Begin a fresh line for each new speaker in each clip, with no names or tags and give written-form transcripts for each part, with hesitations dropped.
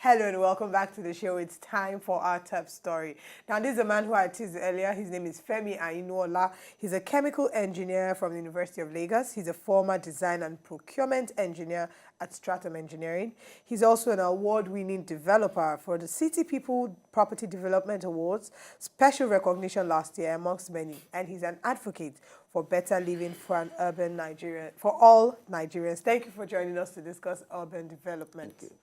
Hello and welcome back to the show. It's time for our top story. Now, this is a man who I teased earlier. His name is Femi Oyinuola. He's a chemical engineer from the University of Lagos. He's a former design and procurement engineer at Stratum Engineering. He's also an award-winning developer for the City People Property Development Awards, special recognition last year amongst many. And he's an advocate for better living for an urban Nigeria, for all Nigerians. Thank you for joining us to discuss urban development.
Thank you.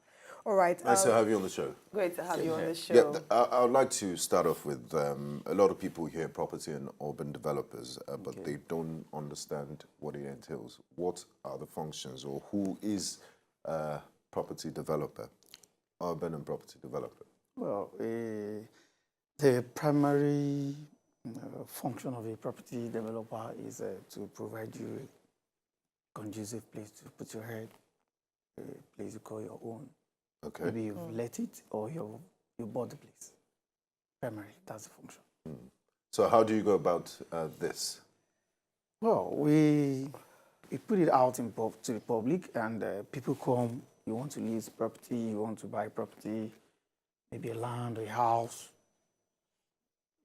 All right.
Nice to have you on the show.
Great to have you on the show.
Yeah, I would like to start off with a lot of people hear property and urban developers, but they don't understand what it entails. What are the functions, or who is a property developer, urban and property developer?
Well, the primary function of a property developer is to provide you a conducive place to put your head, a place you call your own.
Okay.
Maybe you've let it or you bought the place. Primarily, that's the function.
So how do you go about this?
Well, we put it out to the public, and people come. You want to lease property, you want to buy property, maybe a land, a house.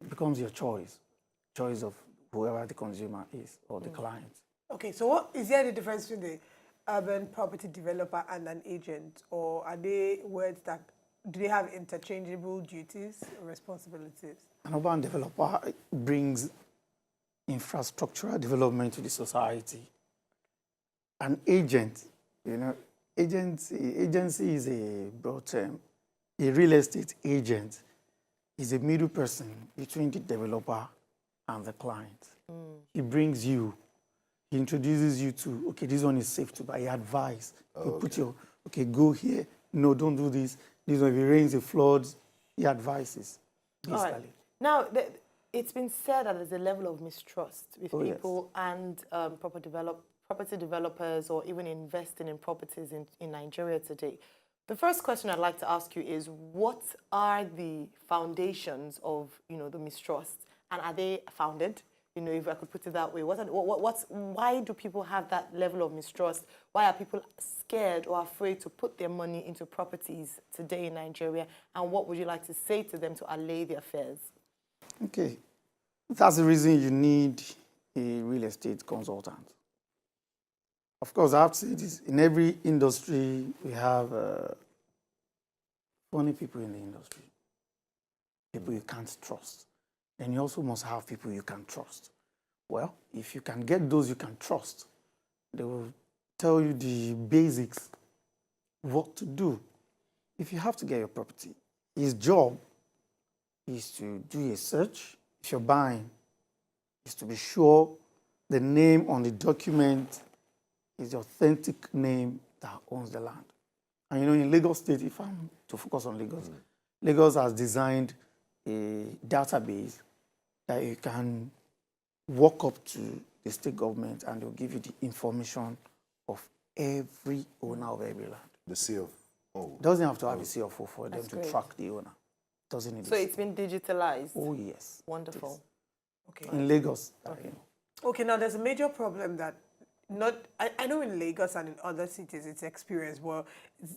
It becomes your choice of whoever the consumer is or the client.
Okay, so what is there the difference between the urban property developer and an agent, or are they words that, do they have interchangeable duties or responsibilities?
An urban developer brings infrastructural development to the society. An agent, agency is a broad term. A real estate agent is a middle person between the developer and the client. He brings you. He introduces you to, okay, this one is safe to buy. He advises. You put your, okay, go here. No, don't do this. This one, if it rains, it floods. He advises, basically.
All right. Now, it's been said that there's a level of mistrust with people and property developers, or even investing in properties in Nigeria today. The first question I'd like to ask you is, what are the foundations of, the mistrust, and are they founded? If I could put it that way, why do people have that level of mistrust? Why are people scared or afraid to put their money into properties today in Nigeria? And what would you like to say to them to allay their fears?
Okay, that's the reason you need a real estate consultant. Of course, I have to say this, in every industry, we have funny people in the industry, people you can't trust. And you also must have people you can trust. Well, if you can get those you can trust, they will tell you the basics, what to do. If you have to get your property, his job is to do a search. If you're buying, is to be sure the name on the document is the authentic name that owns the land. And in Lagos State, if I'm to focus on Lagos, Lagos has designed a database that you can walk up to the state government and they'll give you the information of every owner of every land.
The CFO?
Doesn't have to have a CFO for them to track the owner. Doesn't need.
So it's been digitalized?
Oh, yes.
Wonderful.
Okay. In Lagos.
Okay, now there's a major problem that I know in Lagos and in other cities it's experienced, but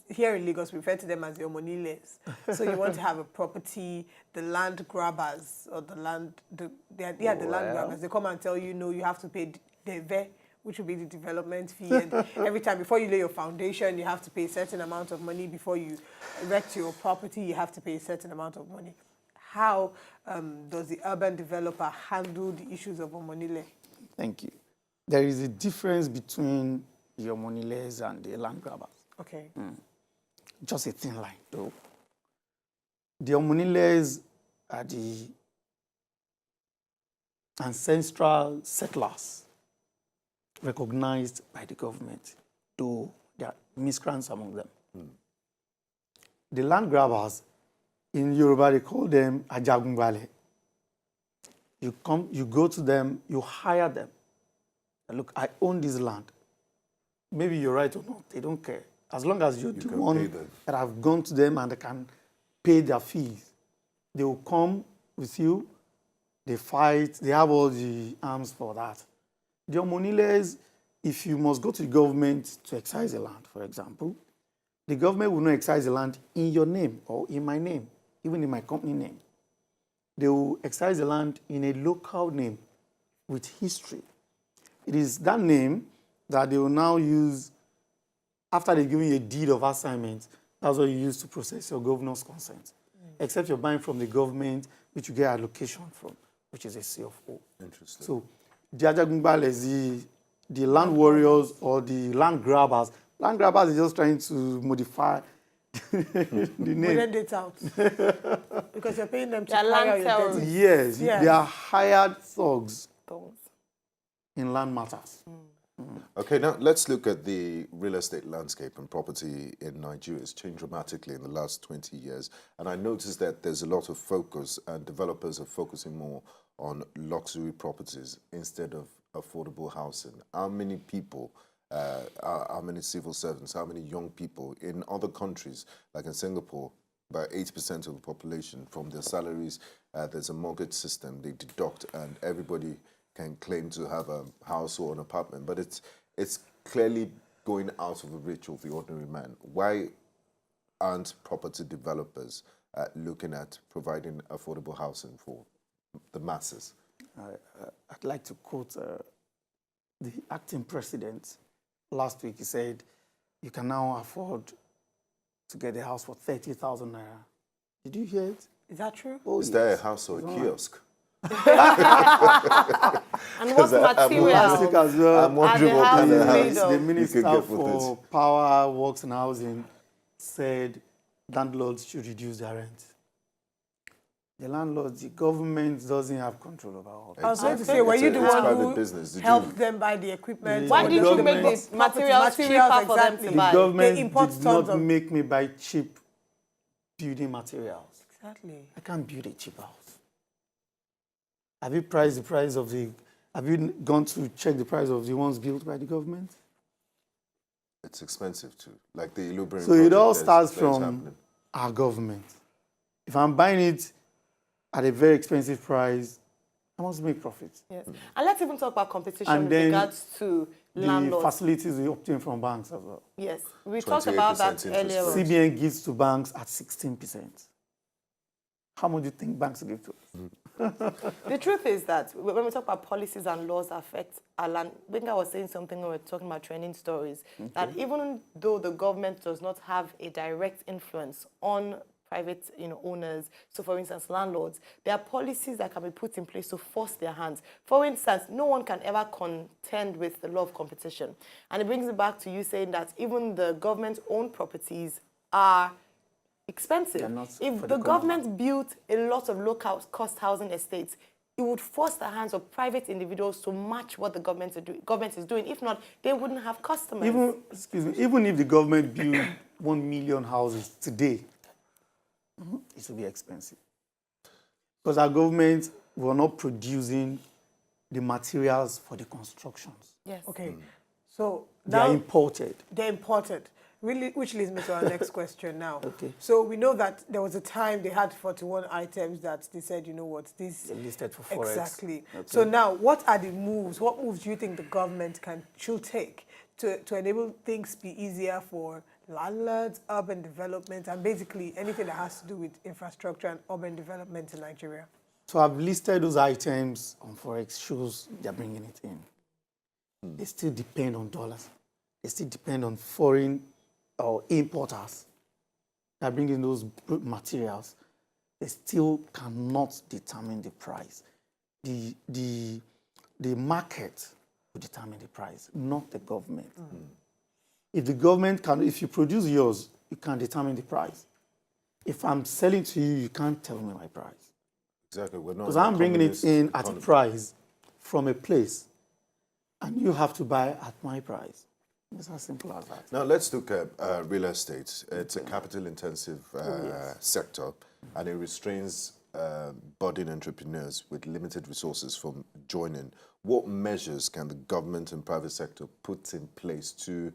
here in Lagos we refer to them as the omoniles. So you want to have a property, the land grabbers, or the land grabbers, they come and tell you, no, you have to pay the VE, which will be the development fee, and every time before you lay your foundation, you have to pay a certain amount of money. Before you erect your property, you have to pay a certain amount of money. How does the urban developer handle the issues of omonile?
Thank you. There is a difference between the omoniles and the land grabbers.
Okay.
Just a thin line, though. The omoniles are the ancestral settlers recognized by the government, though there are miscreants among them. The land grabbers, in Yoruba, they call them ajagungbale. You go to them, you hire them. Look, I own this land. Maybe you're right or not, they don't care. As long as you're the one that have gone to them and they can pay their fees, they will come with you, they fight, they have all the arms for that. The omoniles, if you must go to the government to excise a land, for example, the government will not excise the land in your name or in my name, even in my company name. They will excise the land in a local name with history. It is that name that they will now use after they give you a deed of assignment. That's what you use to process your governor's consent. Except you're buying from the government, which you get allocation from, which is a C of O.
Interesting.
So, the Ajagungbal is the land warriors or the land grabbers. Land grabbers is just trying to modify the name.
Blend it out. Because you're paying them to
They're
carry
land
out your
terrorists.
duties.
Yes,
Yes.
they are hired thugs
Those.
in land matters.
Okay, now let's look at the real estate landscape and property in Nigeria. It's changed dramatically in the last 20 years. And I noticed that there's a lot of focus and developers are focusing more on luxury properties instead of affordable housing. How many people, how many civil servants, how many young people in other countries, like in Singapore, about 80% of the population from their salaries, there's a mortgage system, they deduct, and everybody can claim to have a house or an apartment, but it's clearly going out of the reach of the ordinary man. Why aren't property developers looking at providing affordable housing for the masses?
I'd like to quote the acting president. Last week he said, you can now afford to get a house for 30,000 naira. Did you hear it?
Is that true?
Oh,
Is there a house or a kiosk?
And what
Last week
material?
as well,
I'm wondering
the
what kind of
houses
house
made of?
the
you could
Minister
get for
for Power, Works and Housing said landlords should reduce their rent. The landlords, the government doesn't have control over all.
I was going to
Exactly.
say, were
It's
you
a-
the
it's
one
private
who
business. Did
helped
you-
them buy the equipment?
Why
or
did
the-
you
the
make
property-
the materials cheaper for them
exactly.
to
The
buy?
government
They import
did
tons
not
of-
make me buy cheap building materials.
Exactly.
I can't build a cheap house. Have you priced the price of the? Have you gone to check the price of the ones built by the government?
It's expensive too, like the Ilubrian
So it all
project
starts
that is
from
happening.
our government. If I'm buying it at a very expensive price, I must make profit.
Yes. And let's even talk about competition
And
with
then
regards to
The
landlords.
facilities we obtain from banks as well.
Yes, we talked about that
28% interest
earlier.
rate.
CBN gives to banks at 16%. How much do you think banks give to us?
The truth is that when we talk about policies and laws that affect our land, I think I was saying something when we were talking about trending stories, that even though the government does not have a direct influence on private owners, so for instance, landlords, there are policies that can be put in place to force their hands. For instance, no one can ever contend with the law of competition. And it brings me back to you saying that even the government-owned properties are expensive.
They're not
If
for
the
the
government built a lot of low-cost housing estates, it would force the hands of private individuals to match what the government is doing. If not, they wouldn't have customers.
Even if the government build 1 million houses today, it will be expensive. Because our government were not producing the materials for the constructions.
Yes.
Okay. So
They are
now
imported.
they're imported. Really, which leads me to our next question now.
Okay.
So we know that there was a time they had 41 items that they said, you know what, this
They're listed for forex.
exactly.
Okay.
So now, what are the moves? What moves do you think the government should take to enable things be easier for landlords, urban development, and basically anything that has to do with infrastructure and urban development in Nigeria?
So I've listed those items on forex, shows they're bringing it in. They still depend on dollars. They still depend on foreign or importers that bring in those materials. They still cannot determine the price. The market will determine the price, not the government. If the government can, if you produce yours, you can determine the price. If I'm selling to you, you can't tell me my price.
Exactly. We're not
Because
in a
I'm bringing it
communist
in at a
economy.
price from a place, and you have to buy at my price. It's as simple as that.
Now let's look at real estate. It's a capital-intensive sector, and it restrains budding entrepreneurs with limited resources from joining. What measures can the government and private sector put in place to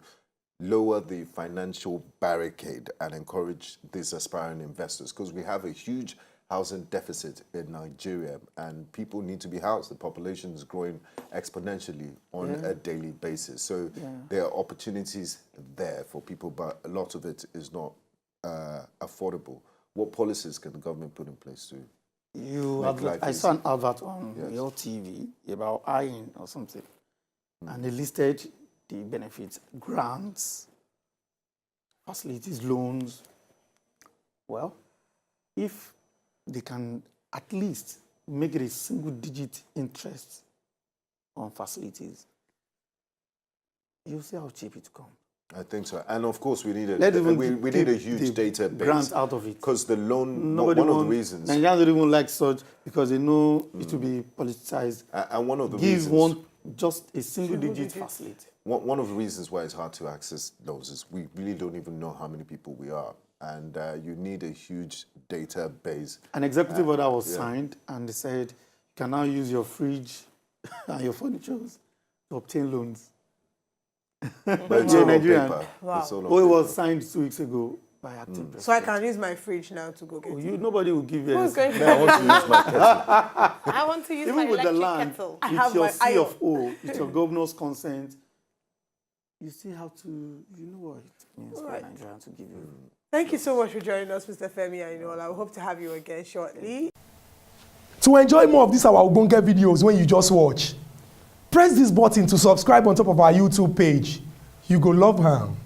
lower the financial barricade and encourage these aspiring investors? Because we have a huge housing deficit in Nigeria, and people need to be housed. The population is growing exponentially on a daily basis. So there are opportunities there for people, but a lot of it is not affordable. What policies can the government put in place to make life
I
easy?
saw an advert on your TV about iron or something, and they listed the benefits, grants, facilities, loans. Well, if they can at least make it a single-digit interest on facilities, you'll see how cheap it comes.
I think so. And of course, we need a,
we
need a huge database.
Grant out of it.
Because the loan, one of the reasons.
Nigerians don't even like such because they know it will be politicized.
And one of the
Give
reasons.
just a single-digit facility.
One of the reasons why it's hard to access those is we really don't even know how many people we are. And you need a huge database.
An executive order was signed, and they said you can now use your fridge and your furniture to obtain loans.
But it's all on
Nigerian.
paper.
Wow.
It's all on
It
paper.
was signed 2 weeks ago by acting president.
So I can use my fridge now to go get it.
Nobody will give you
Who's
a
going
I want to use my kettle.
I want to use my
even with the
electric
land,
kettle.
I have
with your
my
C
iron.
of O, with your governor's consent, you still have to, you know what it means for Nigeria to give you.
Thank you so much for joining us, Mr. Femi Oyinuola. We hope to have you again shortly.
To enjoy more of these our Ogbonge videos when you just watch, press this button to subscribe on top of our YouTube page. You go love am.